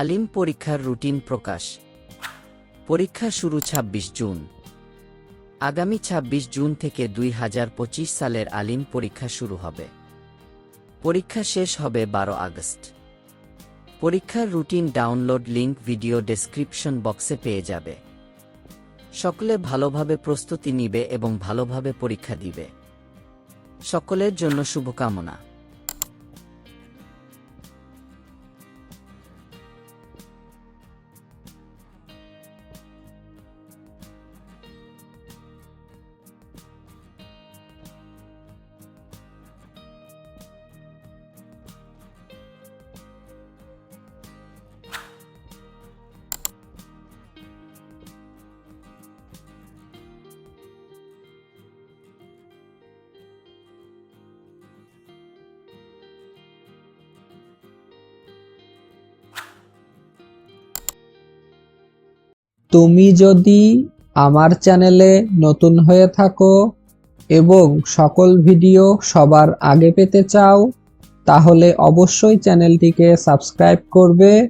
আলিম পরীক্ষার রুটিন প্রকাশ। পরীক্ষা শুরু ২৬ জুন। আগামী ২৬ জুন থেকে ২০২৫ সালের আলিম পরীক্ষা শুরু হবে। পরীক্ষা শেষ হবে ১২ আগস্ট। পরীক্ষার routine download link video description বক্সে পেয়ে যাবে। সকলে ভালোভাবে প্রস্তুতি নিবে এবং ভালোভাবে পরীক্ষা দিবে। সকলের জন্য শুভকামনা। তুমি যদি আমার চ্যানেলে নতুন হয়ে থাকো এবং সকল ভিডিও সবার আগে পেতে চাও, তাহলে অবশ্যই চ্যানেলটিকে সাবস্ক্রাইব করবে।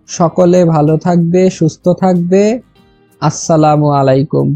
সকলে ভালো থাকবে, সুস্থ থাকবে। আসসালামু আলাইকুম।